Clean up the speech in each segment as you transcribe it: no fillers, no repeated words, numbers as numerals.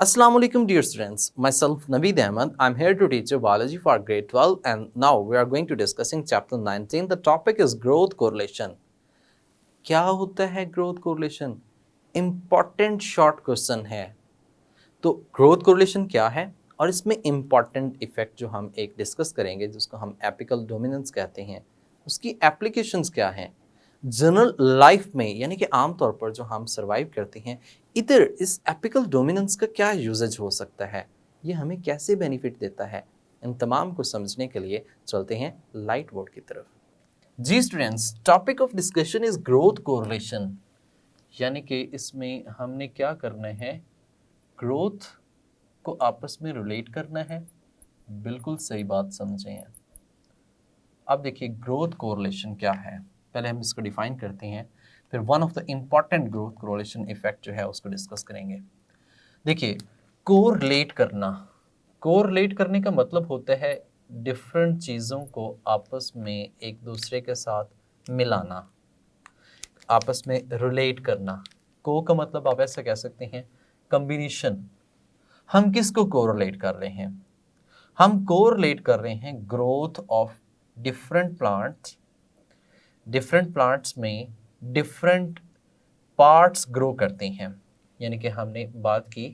Assalamu alaikum dear students, myself Naveed Ahmed. I'm here to teach you biology for grade 12 and now we are going to discussing chapter 19. The topic is growth correlation. क्या होता है growth correlation? Important short question है. तो growth correlation क्या है और इसमें important effect जो हम एक डिस्कस करेंगे जिसको हम एपिकल डोमिनेंस कहते हैं, उसकी एप्लीकेशंस क्या हैं, जनरल लाइफ में यानी कि आम तौर पर जो हम सर्वाइव करते हैं इधर इस एपिकल डोमिनेंस का क्या यूजेज हो सकता है, ये हमें कैसे बेनिफिट देता है, इन तमाम को समझने के लिए चलते हैं लाइट बोर्ड की तरफ। जी students, topic of discussion is growth correlation, यानी कि इसमें हमने क्या करना है, ग्रोथ को आपस में रिलेट करना है। बिल्कुल सही बात समझे हैं। अब देखिए ग्रोथ कोरिलेशन क्या है, पहले हम इसको डिफाइन करते हैं, फिर one of the important growth correlation effect जो है उसको डिस्कस करेंगे। देखिए कोरिलेट करना, कोरिलेट करने का मतलब होता है डिफरेंट चीज़ों को आपस में एक दूसरे के साथ मिलाना, आपस में रिलेट करना। को का मतलब आप ऐसा कह सकते हैं कॉम्बिनेशन। हम किसको कोरिलेट कर रहे हैं? हम कोरिलेट कर रहे हैं growth of different plants. Different plants में डिफरेंट पार्ट्स ग्रो करते हैं, यानी कि हमने बात की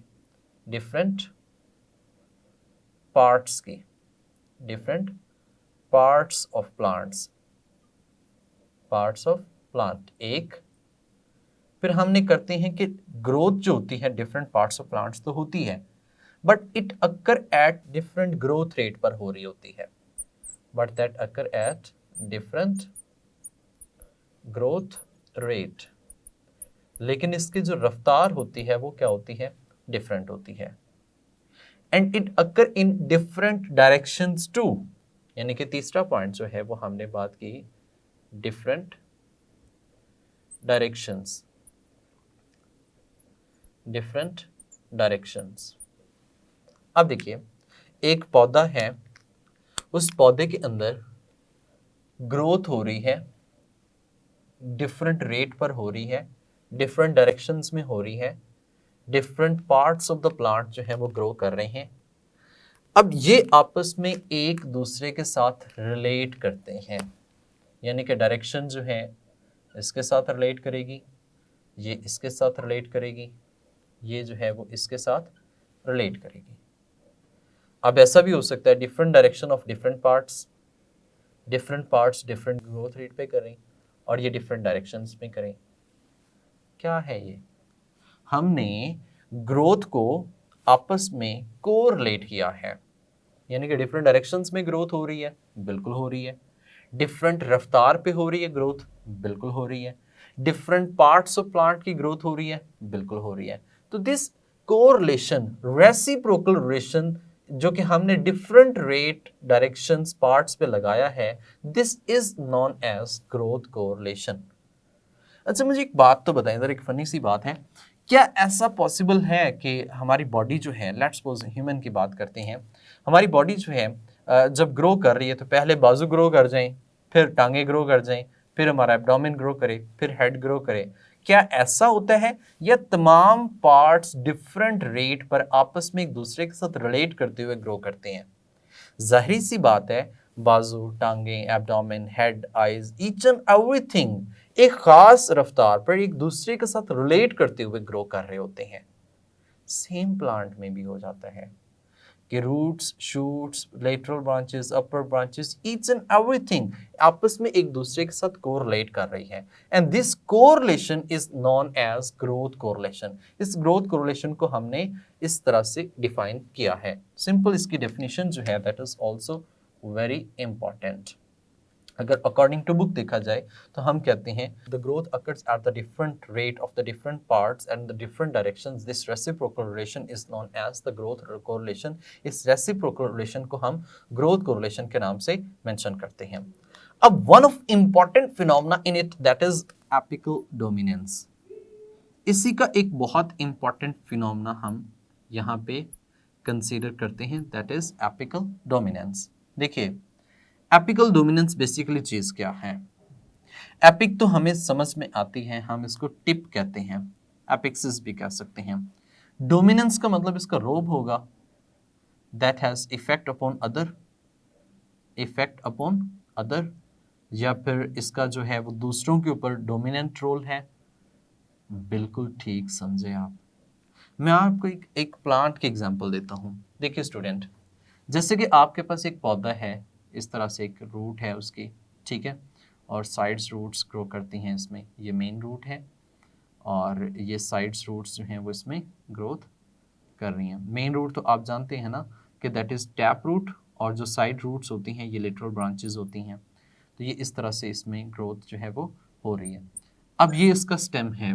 डिफरेंट पार्ट्स की, different parts of plants, parts of plant एक। फिर हमने करते हैं कि ग्रोथ जो होती है डिफरेंट पार्ट्स ऑफ प्लांट्स तो होती है, but it occur at different growth rate पर हो रही होती है, but that occur at different growth rate. लेकिन इसकी जो रफ्तार होती है वो क्या होती है, डिफरेंट होती है। And it occur in different directions too, यानी कि तीसरा पॉइंट जो है वो हमने बात की डिफरेंट डायरेक्शंस, डिफरेंट डायरेक्शंस। अब देखिए एक पौधा है, उस पौधे के अंदर ग्रोथ हो रही है, डिफरेंट रेट पर हो रही है, डिफरेंट डायरेक्शंस में हो रही है, different parts of the plant जो है वो ग्रो कर रहे हैं। अब ये आपस में एक दूसरे के साथ रिलेट करते हैं, यानी कि डायरेक्शन जो है इसके साथ रिलेट करेगी, ये इसके साथ रिलेट करेगी, ये जो है वो इसके साथ रिलेट करेगी। अब ऐसा भी हो सकता है different direction of different parts different growth rate पे करें और ये डिफरेंट डायरेक्शंस में करें। क्या है ये? हमने ग्रोथ को आपस में कोरिलेट किया है, यानी कि डिफरेंट डायरेक्शंस में ग्रोथ हो रही है, बिल्कुल हो रही है। डिफरेंट रफ्तार पे हो रही है ग्रोथ, बिल्कुल हो रही है। डिफरेंट पार्ट्स ऑफ प्लांट की ग्रोथ हो रही है, बिल्कुल हो रही है। तो दिस कोरिलेशन, रेसिप्रोकल रिलेशन जो कि हमने डिफरेंट रेट डायरेक्शंस पार्ट्स पे लगाया है, this is known as growth correlation. अच्छा मुझे एक बात तो बताएं, इधर एक फनी सी बात है, क्या ऐसा पॉसिबल है कि हमारी बॉडी जो है, लेट्स सपोज ह्यूमन की बात करते हैं, हमारी बॉडी जो है जब ग्रो कर रही है तो पहले बाजू ग्रो कर जाएं, फिर टांगे ग्रो कर जाएं, फिर हमारा एब्डोमेन ग्रो करे, फिर हेड ग्रो करे? क्या ऐसा होता है या तमाम पार्ट्स डिफरेंट रेट पर आपस में एक दूसरे के साथ रिलेट करते हुए ग्रो करते हैं? जाहिर सी बात है बाजू, टांगे, abdomen, head, eyes, each and everything एक खास रफ्तार पर एक दूसरे के साथ रिलेट करते हुए ग्रो कर रहे होते हैं। सेम प्लांट में भी हो जाता है कि roots, shoots, lateral branches, upper branches, each and everything आपस में एक दूसरे के साथ कोरिलेट कर रही है, and this correlation is known as growth correlation. इस ग्रोथ कोरिलेशन को हमने इस तरह से डिफाइन किया है। सिंपल इसकी डेफिनेशन जो है that is also very important. अगर अकॉर्डिंग टू बुक देखा जाए तो हम कहते हैं the growth occurs at the different rate of the different parts and the different directions, this reciprocal relation is known as the growth correlation. इस reciprocal relation को हम ग्रोथ कोरिलेशन के नाम से मेंशन करते हैं। अब one of important phenomena in it that is apical dominance. इसी का एक बहुत इंपॉर्टेंट फिनोमेना हम यहाँ पे कंसीडर करते हैं, दैट इज एपिकल डोमिनेंस। देखिए एपिकल डोमिनेंस बेसिकली चीज क्या है? एपिक तो हमें समझ में आती है, हम इसको टिप कहते हैं, एपिक्सिस भी कह सकते हैं। डोमिनेंस का मतलब इसका रोब होगा, that has effect upon other, effect upon other, या फिर इसका जो है वो दूसरों के ऊपर डोमिनेंट रोल है। बिल्कुल ठीक समझे आप। मैं आपको एक प्लांट की एग्जांपल देता हूँ। देखिए स्टूडेंट, जैसे कि आपके पास एक पौधा है, इस तरह से एक रूट है उसकी, ठीक है, और साइड्स रूट्स ग्रो करती हैं इसमें, ये मेन रूट है और ये साइड्स रूट्स जो हैं वो इसमें ग्रोथ कर रही हैं। मेन रूट तो आप जानते हैं ना कि दैट इज़ टैप रूट, और जो साइड रूट्स होती हैं ये लेटरल ब्रांचेस होती हैं। तो ये इस तरह से इसमें ग्रोथ जो है वो हो रही है। अब ये इसका स्टेम है,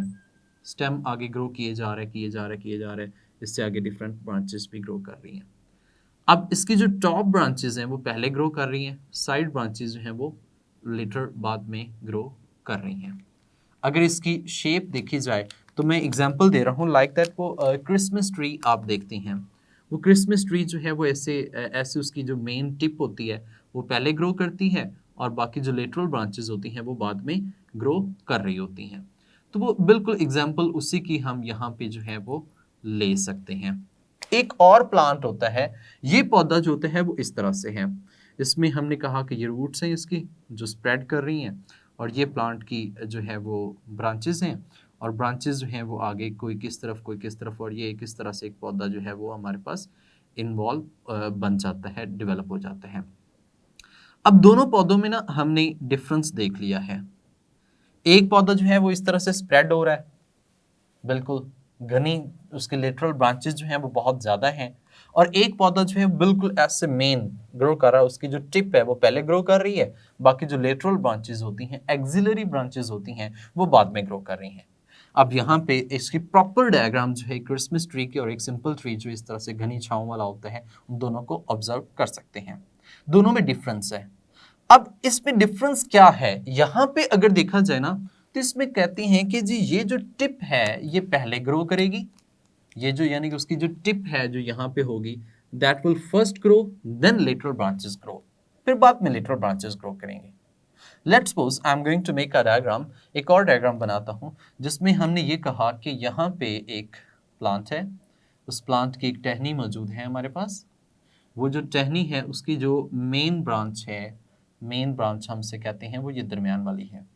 स्टेम आगे ग्रो किए जा रहे किए जा रहे किए जा रहे, इससे आगे डिफरेंट ब्रांचेस भी ग्रो कर रही हैं। अब इसकी जो टॉप ब्रांचेस हैं वो पहले ग्रो कर रही हैं, साइड ब्रांचेस जो हैं वो लेटर बाद में ग्रो कर रही हैं। अगर इसकी शेप देखी जाए तो मैं एग्जांपल दे रहा हूँ, लाइक दैट वो क्रिसमस ट्री आप देखती हैं, वो क्रिसमस ट्री जो है वो ऐसे ऐसे उसकी जो मेन टिप होती है वो पहले ग्रो करती है और बाकी जो लेटरल ब्रांचेस होती हैं वो बाद में ग्रो कर रही होती हैं। तो वो बिल्कुल एग्जांपल उसी की हम यहाँ पे जो है वो ले सकते हैं। एक और प्लांट होता है, ये पौधा जो होता है वो इस तरह से है, इसमें हमने कहा कि ये रूट्स हैं इसकी जो स्प्रेड कर रही हैं, और ये प्लांट की जो है वो ब्रांचेस हैं, और ब्रांचेस जो हैं वो आगे कोई किस तरफ कोई किस तरफ, और ये किस तरह से एक पौधा जो है वो हमारे पास इन्वॉल्व बन जाता है, डेवलप हो जाता है। अब दोनों पौधों में ना हमने डिफरेंस देख लिया है। एक पौधा जो है वो इस तरह से स्प्रेड हो रहा है, बिल्कुल घनी, उसके लेटरल ब्रांचेस जो हैं वो बहुत ज़्यादा हैं, और एक पौधा जो है बिल्कुल ऐसे मेन ग्रो कर रहा है, उसकी जो टिप है वो पहले ग्रो कर रही है, बाकी जो लेटरल ब्रांचेस होती हैं, एक्सिलरी ब्रांचेस होती हैं, वो बाद में ग्रो कर रही हैं। अब यहाँ पे इसकी प्रॉपर डायग्राम जो है क्रिसमस ट्री की और एक सिंपल ट्री जो इस तरह से घनी छांव वाला होता है, उन दोनों को ऑब्जर्व कर सकते हैं। दोनों में डिफरेंस है। अब इसमें डिफरेंस क्या है, यहां पे अगर देखा जाए ना तो इसमें कहते हैं कि जी ये जो टिप है ये पहले ग्रो करेगी, ये जो यानी कि उसकी जो टिप है जो यहां पे होगी, that will first grow, then lateral branches grow, फिर बाद में लेटरल ब्रांचेस ग्रो करेंगे। Let's suppose I am going to make a diagram, एक और डायग्राम बनाता हूं जिसमें हमने ये कहा कि यहाँ पे एक प्लांट है, उस प्लांट की एक टहनी मौजूद है हमारे पास, वो जो टहनी है उसकी जो मेन ब्रांच है, मेन ब्रांच हमसे कहते हैं वो ये दरमियान वाली है,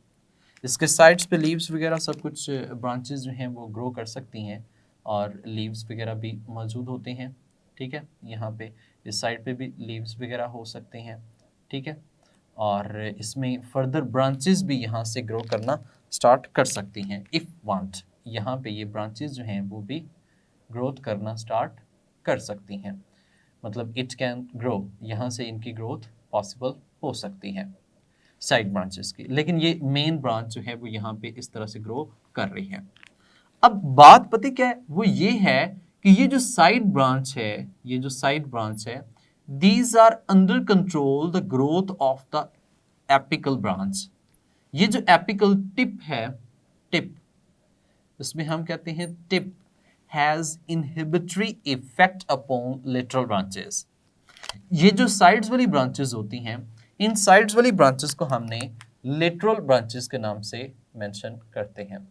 इसके साइड्स पे लीव्स वगैरह सब कुछ ब्रांचेस जो हैं वो ग्रो कर सकती हैं, और लीव्स वगैरह भी मौजूद होते हैं, ठीक है, यहाँ पे इस साइड पे भी लीव्स वगैरह हो सकते हैं, ठीक है, और इसमें फर्दर ब्रांचेस भी यहाँ से ग्रो करना स्टार्ट कर सकती हैं इफ़ वांट, यहाँ पे ये ब्रांचेस जो हैं वो भी ग्रोथ करना स्टार्ट कर सकती हैं, मतलब इट कैन ग्रो, यहाँ से इनकी ग्रोथ पॉसिबल हो सकती है साइड ब्रांचेस की, लेकिन ये मेन ब्रांच जो है वो यहाँ पे इस तरह से ग्रो कर रही है। अब बात पता क्या है, वो ये है कि ये जो साइड ब्रांच है, ये जो साइड ब्रांच है, these are under control the growth of the apical branch. ये जो एपिकल टिप है, टिप, इसमें हम कहते हैं tip has inhibitory effect upon lateral branches. ये जो साइड्स वाली ब्रांचेस होती हैं, इन साइड्स वाली ब्रांचेस को हमने लेटरल ब्रांचेस के नाम से मेंशन करते हैं।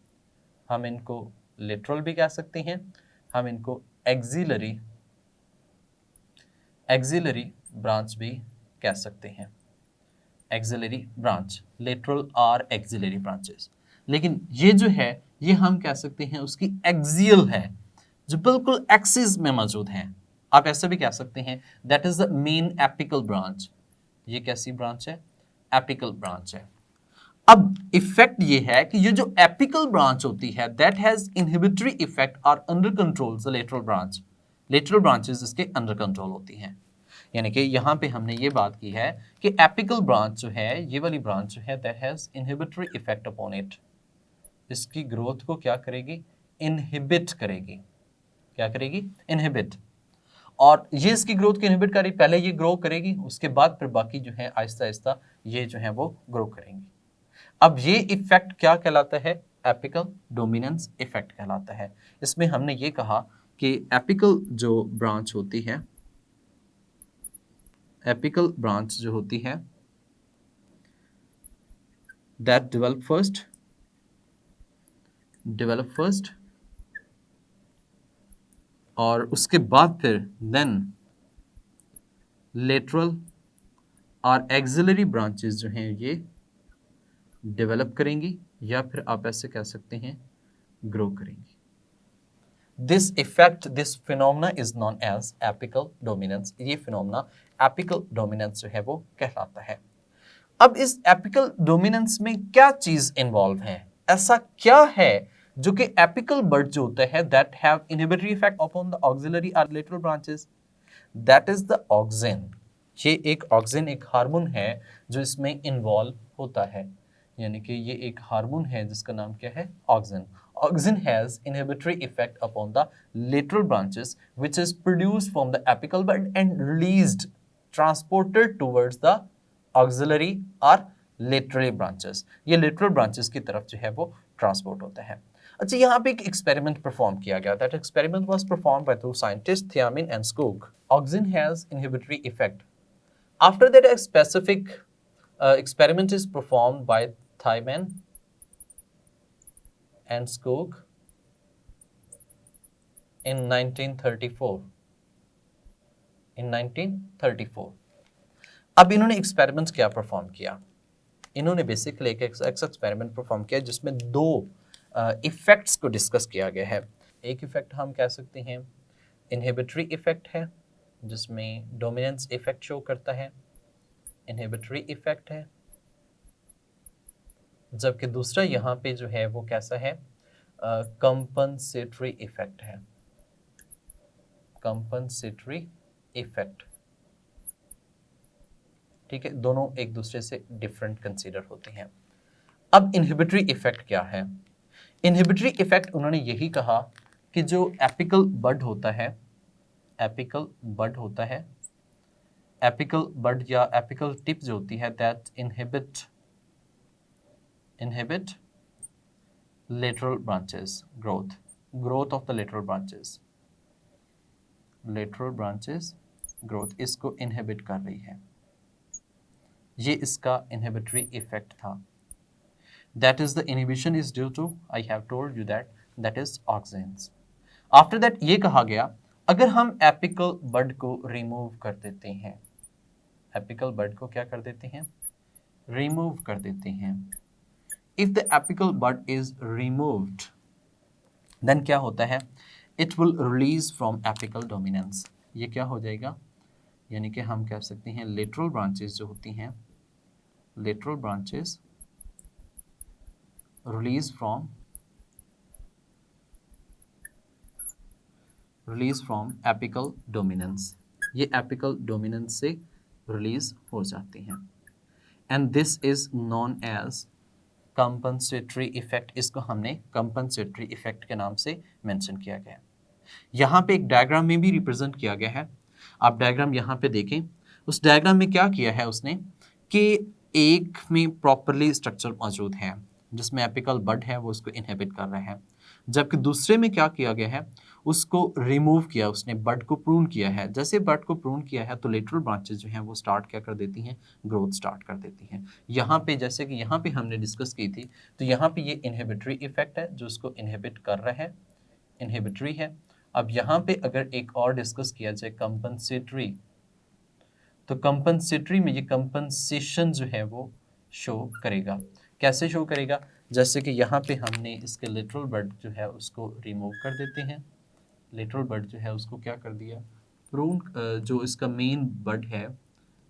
हम इनको लेटरल भी कह सकते हैं, हम इनको एक्सिलरी एक्सिलरी ब्रांच भी कह सकते हैं। एक्सिलरी ब्रांच, लेटरल और एक्सिलरी ब्रांचेस, लेकिन ये जो है ये हम कह सकते हैं उसकी एक्सियल है, जो बिल्कुल एक्सिस में मौजूद है। आप ऐसा भी कह सकते हैं that is the main apical branch. ये कैसी ब्रांच है? एपिकल ब्रांच है। अब इफेक्ट ये है कि ये जो एपिकल ब्रांच होती है दैट हैज इनहिबिटरी इफेक्ट और under control the lateral branch. Lateral branches इसके अंडर कंट्रोल होती हैं, यानी कि यहाँ पे हमने ये बात की है कि एपिकल ब्रांच जो है, ये वाली ब्रांच जो है, that has inhibitory effect upon it, इसकी ग्रोथ को क्या करेगी? इनहिबिट करेगी। क्या करेगी? इनहिबिट। और ये इसकी ग्रोथ को इनहिबिट करेगी, पहले ये ग्रो करेगी, उसके बाद फिर बाकी जो है आहिस्ता आहिस्ता ये जो है वो ग्रो करेंगी। अब ये इफेक्ट क्या कहलाता है? एपिकल डोमिनेंस इफेक्ट कहलाता है। इसमें हमने ये कहा कि एपिकल जो ब्रांच होती है, एपिकल ब्रांच जो होती है दैट डेवलप फर्स्ट और उसके बाद फिर देन लेटरल और एक्सिलरी ब्रांचेस जो हैं ये डेवलप करेंगी, या फिर आप ऐसे कह सकते हैं ग्रो करेंगी। This effect, this phenomena is known as apical dominance. ये फिनोमेना एपिकल डोमिनेंस जो है वो कहलाता है। अब इस एपिकल डोमिनेंस में क्या चीज इन्वॉल्व है, ऐसा क्या है जो कि एपिकल बर्ड जो होता है that have inhibitory effect upon the axillary और lateral branches, that is the auxin. ये एक ऑक्सिन, एक हार्मोन है जो इसमें इन्वॉल्व होता है, यानी कि ये एक हार्मोन है जिसका नाम क्या है, auxin. Auxin has inhibitory effect upon the lateral branches which is produced from the apical bud and released transported towards the axillary और लेटरल ब्रांचेस। ये लेटरल ब्रांचेस की तरफ जो है वो ट्रांसपोर्ट होता है। अच्छा, यहाँ पे एक एक्सपेरिमेंट परफॉर्म किया गया। That experiment was perform by two scientist Thimann and Skoog. Auxin has inhibitory effect. After that a specific experiment is performed by Thyman and Skoog in 1934. In 1934 अब इन्होंने एक्सपेरिमेंट्स क्या परफॉर्म किया, इन्होंने basically एक experiment perform किया जिसमें दो effects को डिस्कस किया गया है। एक इफेक्ट हम कह सकते हैं इनहिबिटरी इफेक्ट है, जिसमें डोमिनेंस इफेक्ट शो करता है, इनहिबिटरी इफेक्ट है। जबकि दूसरा यहाँ पे जो है वो कैसा है, कंपनसेटरी इफेक्ट है, कंपनसेटरी इफेक्ट। ठीक है, दोनों एक दूसरे से डिफरेंट कंसीडर होते हैं। अब इनहिबिटरी इफेक्ट क्या है? इनहिबिटरी इफेक्ट उन्होंने यही कहा कि जो एपिकल बड होता है, एपिकल बड होता है, एपिकल बड या एपिकल टिप जो होती है that inhibit lateral branches growth of the lateral branches growth, इसको इनहिबिट कर रही है। ये इसका इनहिबिटरी इफेक्ट था। That is the inhibition is due to, I have told you that is auxins. After that ये कहा गया अगर हम एपिकल बड को रिमूव कर देते हैं, एपिकल बड को क्या कर देते हैं, रिमूव कर देते हैं। If the apical bud is removed, then क्या होता है, it will release from apical dominance। ये क्या हो जाएगा, यानी कि हम कह सकते हैं lateral branches जो होती हैं, lateral branches release from apical dominance। ये apical dominance से release हो जाती हैं। And this is known as compensatory effect. इसको हमने कंपनसेटरी इफेक्ट के नाम से मेंशन किया गया है। यहाँ पे एक डायग्राम में भी रिप्रेजेंट किया गया है। आप डायग्राम यहाँ पे देखें, उस डायग्राम में क्या किया है उसने कि एक में प्रॉपरली स्ट्रक्चर मौजूद है जिसमें एपिकल बड है वो उसको इनहिबिट कर रहा है, जबकि दूसरे में क्या किया गया है, उसको रिमूव किया, उसने बड को प्रून किया है। जैसे बड को प्रून किया है तो लेटरल ब्रांचेस जो हैं वो स्टार्ट क्या कर देती हैं, ग्रोथ स्टार्ट कर देती हैं। यहाँ पे जैसे कि यहाँ पे हमने डिस्कस की थी, तो यहाँ पे ये इनहिबिटरी इफेक्ट है जो उसको इनहिबिट कर रहा है, इनहिबिटरी है। अब यहाँ पे अगर एक और डिस्कस किया जाए कंपनसेटरी, तो कंपनसेटरी में ये कंपनसेशन जो है वो शो करेगा। कैसे शो करेगा, जैसे कि यहाँ पे हमने इसके लेटरल बड जो है उसको रिमूव कर देते हैं, लेटरल बड जो है उसको क्या कर दिया, प्रून, जो इसका मेन बड है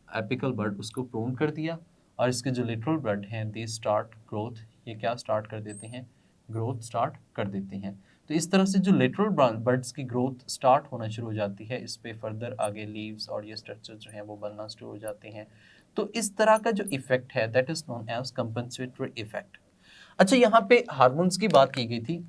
एपिकल बड उसको प्रून कर दिया, और इसके जो लेटरल बड हैं दे स्टार्ट ग्रोथ, ये क्या स्टार्ट कर देते हैं, ग्रोथ स्टार्ट कर देते हैं। तो इस तरह से जो लेटरल बर्ड्स की ग्रोथ स्टार्ट होना शुरू हो जाती है, इस पे फर्दर आगे लीव्स और ये स्ट्रक्चर जो हैं वो बनना शुरू हो जाते हैं। तो इस तरह का जो इफेक्ट है that is known as compensatory effect. अच्छा, यहाँ पे हार्मोन्स की बात की गई थी।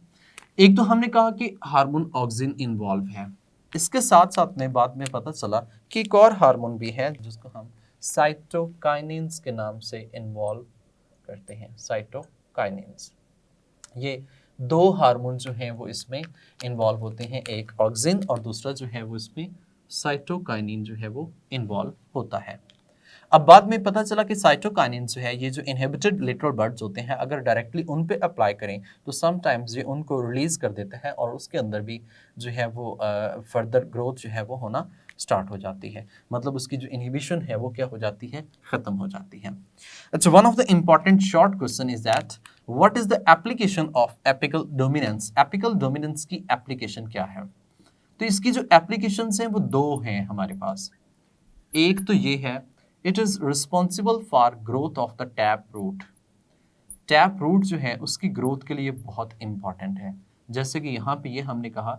एक तो हमने कहा कि हार्मोन ऑक्सिन इन्वॉल्व है, इसके साथ साथ में बाद में पता चला कि एक और हार्मोन भी है जिसको हम साइटोकाइनिन्स के नाम से इन्वॉल्व करते हैं, साइटोकाइनिन्स। ये दो हार्मोन जो हैं वो इसमें इन्वॉल्व होते हैं, एक ऑक्सिन और दूसरा जो है वो इसमें साइटोकाइनिन जो है वो इन्वॉल्व होता है। अब बाद में पता चला कि साइटोकाइनिन जो है ये जो इनहिबिटेड लेटरल बड्स होते हैं अगर डायरेक्टली उन पे अप्लाई करें तो समटाइम्स ये उनको रिलीज कर देता है और उसके अंदर भी जो है वो फर्दर ग्रोथ जो है वो होना स्टार्ट हो जाती है, मतलब उसकी जो इनहिबिशन है वो क्या हो जाती है, खत्म हो जाती है। अच्छा, one of the important short question is that what is the application of apical dominance, apical dominance की एप्लीकेशन क्या है। तो इसकी जो एप्लीकेशंस हैं वो दो हैं हमारे पास। एक तो ये है, it is responsible for growth of the tap root. Tap root जो है उसकी ग्रोथ के लिए बहुत इंपॉर्टेंट है। जैसे कि यहाँ पे ये हमने कहा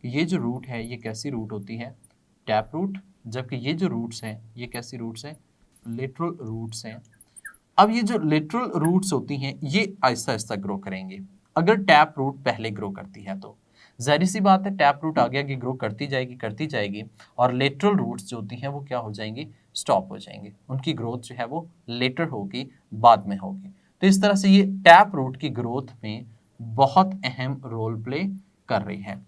कि ये जो रूट है ये कैसी रूट होती है, टैप रूट, जबकि ये जो रूट्स हैं ये कैसी रूट्स हैं, लेटरल रूट्स हैं। अब ये जो लेटरल रूट्स होती हैं ये आहिस्ता आहिस्ता ग्रो करेंगे। अगर टैप रूट पहले ग्रो करती है तो जाहिर सी बात है टैप रूट आगे आगे ग्रो करती जाएगी और लेटरल रूट्स जो होती हैं वो क्या हो जाएंगी, स्टॉप हो जाएंगे, उनकी ग्रोथ जो है वो लेटर होगी, बाद में होगी। तो इस तरह से ये टैप रूट की ग्रोथ में बहुत अहम रोल प्ले कर रही है।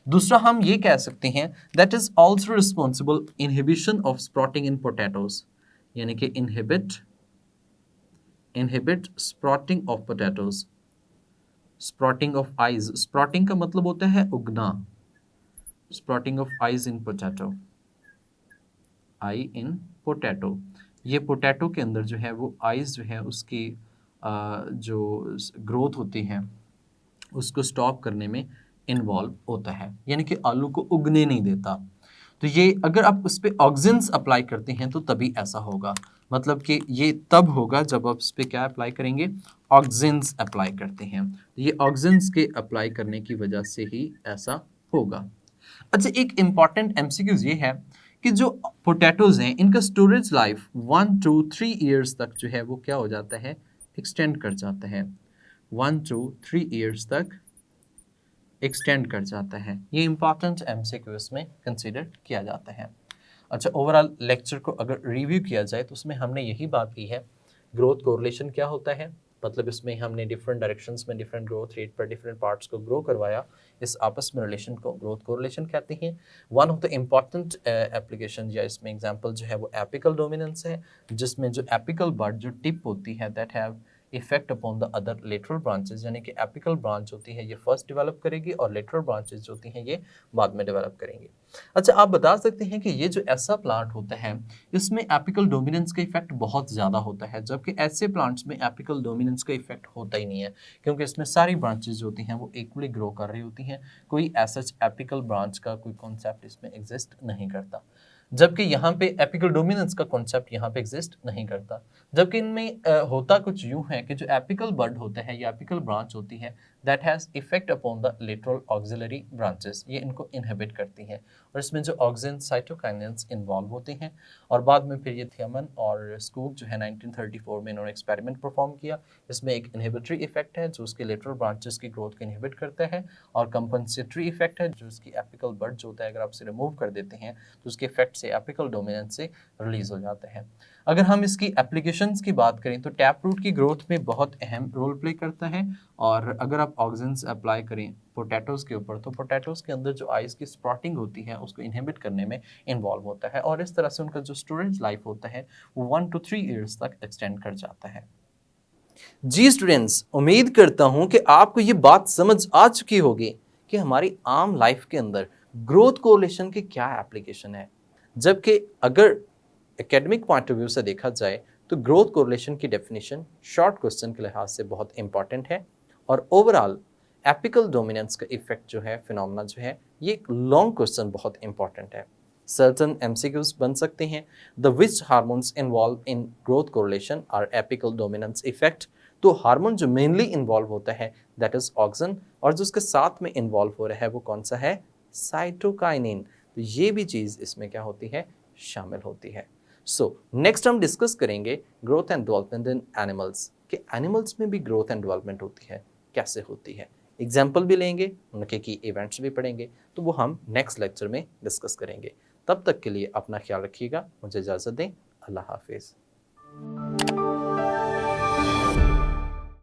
दूसरा हम ये कह सकते हैं that is also responsible inhibition of sprouting in potatoes, यानी कि inhibit sprouting of potatoes, sprouting of eyes, sprouting का मतलब होता है उगना, sprouting of eyes in potato, I in potato, ये पोटैटो के अंदर जो है वो आइज जो है उसकी जो ग्रोथ होती है उसको स्टॉप करने में इन्वॉल्व होता है, यानी कि आलू को उगने नहीं देता। तो ये अगर आप उस पर ऑक्सिन्स अप्लाई करते हैं तो तभी ऐसा होगा, मतलब कि ये तब होगा जब आप उस पर क्या अप्लाई करेंगे, ऑक्सिन्स अप्लाई करते हैं। तो ये ऑक्सिन्स के अप्लाई करने की वजह से ही ऐसा होगा। अच्छा, एक इंपॉर्टेंट एमसीक्यूज ये है कि जो पोटैटोज हैं इनका स्टोरेज लाइफ 1 to 3 ईयर्स तक जो है वो क्या हो जाता है, एक्सटेंड कर जाता है, 1 to 3 ईयर्स तक एक्सटेंड कर जाता है। ये इंपॉर्टेंट एमसीक्यूज में कंसीडर किया जाता है। अच्छा, ओवरऑल लेक्चर को अगर रिव्यू किया जाए तो उसमें हमने यही बात की है, ग्रोथ कोरिलेशन क्या होता है, मतलब इसमें हमने डिफरेंट डायरेक्शंस में डिफरेंट ग्रोथ रेट पर डिफरेंट पार्ट्स को ग्रो करवाया, इस आपस में रिलेशन को ग्रोथ कोरिलेशन कहते हैं। One of the important application या इसमें एग्जांपल जो है वो एपिकल डोमिनेंस है, जिसमें जो एपिकल बड जो टिप होती है that have effect upon the other lateral branches, यानी कि एपिकल ब्रांच होती है ये फर्स्ट डेवलप करेगी और लेटरल ब्रांचेस जो होती हैं ये बाद में डेवलप करेंगी। अच्छा, आप बता सकते हैं कि ये जो ऐसा प्लांट होता है इसमें एपिकल डोमिनेंस का इफेक्ट बहुत ज़्यादा होता है, जबकि ऐसे प्लांट्स में एपिकल डोमिनेंस का इफेक्ट होता ही नहीं है, क्योंकि इसमें सारी ब्रांचेस जो होती हैं वो इक्वली ग्रो कर रही होती हैं, कोई ऐसा एपिकल ब्रांच का कोई कॉन्सेप्ट इसमें एग्जिस्ट नहीं करता। जबकि यहाँ पे एपिकल डोमिनेंस का कॉन्सेप्ट यहाँ पे एग्जिस्ट नहीं करता। जबकि इनमें होता कुछ यूं है कि जो एपिकल बड होता है या एपिकल ब्रांच होती है that has effect upon the lateral auxiliary branches, ये इनको इनहिबिट करती हैं और इसमें जो ऑक्सिन साइटोकाइनेंस इन्वॉल्व होते हैं। और बाद में फिर ये थियमन और स्कूप जो है 1934 में इन्होंने एक्सपेरिमेंट परफॉर्म किया, इसमें एक इनहिबिटरी इफेक्ट है जो उसके लेटरल ब्रांचेस की ग्रोथ को इनहिबिट करता है और कंपनसेटरी इफेक्ट है जो उसकी एपिकल बड जो होता है अगर आप उसे रिमूव कर देते हैं तो उसके इफेक्ट से एपिकल डोमिनेंस से रिलीज हो जाता है। अगर हम इसकी एप्लीकेशंस की बात करें तो टैप रूट की ग्रोथ में बहुत अहम रोल प्ले करता है और अगर आप ऑक्सिन्स अप्लाई करें पोटैटोज़ के ऊपर तो पोटैटोज़ के अंदर जो आइस की स्प्रॉटिंग होती है उसको इनहिबिट करने में इन्वॉल्व होता है और इस तरह से उनका जो स्टोरेज लाइफ होता है वो 1 to 3 ईयर्स तक एक्सटेंड कर जाता है। जी स्टूडेंट्स, उम्मीद करता हूं कि आपको ये बात समझ आ चुकी होगी कि हमारी आम लाइफ के अंदर ग्रोथ कोरिलेशन की क्या एप्लीकेशन है। जबकि अगर एकेडमिक पॉइंट ऑफ व्यू से देखा जाए तो ग्रोथ कोरिलेशन की डेफिनेशन शॉर्ट क्वेश्चन के लिहाज से बहुत इंपॉर्टेंट है और ओवरऑल एपिकल डोमिनेंस का इफेक्ट जो है, फिनोमेना जो है, ये एक लॉन्ग क्वेश्चन बहुत इंपॉर्टेंट है। सर्टन एमसीक्यूज बन सकते हैं, the which hormones involve in growth correlation or apical dominance effect. तो हार्मोन जो मेनली इन्वॉल्व होता है दैट इज ऑक्सिन और जो उसके साथ में इन्वॉल्व हो रहा है वो कौन सा है, साइटोकाइनिन। तो ये भी चीज़ इसमें क्या होती है, शामिल होती है। सो नेक्स्ट हम डिस्कस करेंगे growth and development in animals, कि एनिमल्स में भी ग्रोथ एंड डेवलपमेंट होती है, कैसे होती है, एग्जाम्पल भी लेंगे, उनके की इवेंट्स भी पढ़ेंगे, तो वो हम नेक्स्ट लेक्चर में डिस्कस करेंगे। तब तक के लिए अपना ख्याल रखिएगा, मुझे इजाज़त दें, अल्लाह हाफिज़।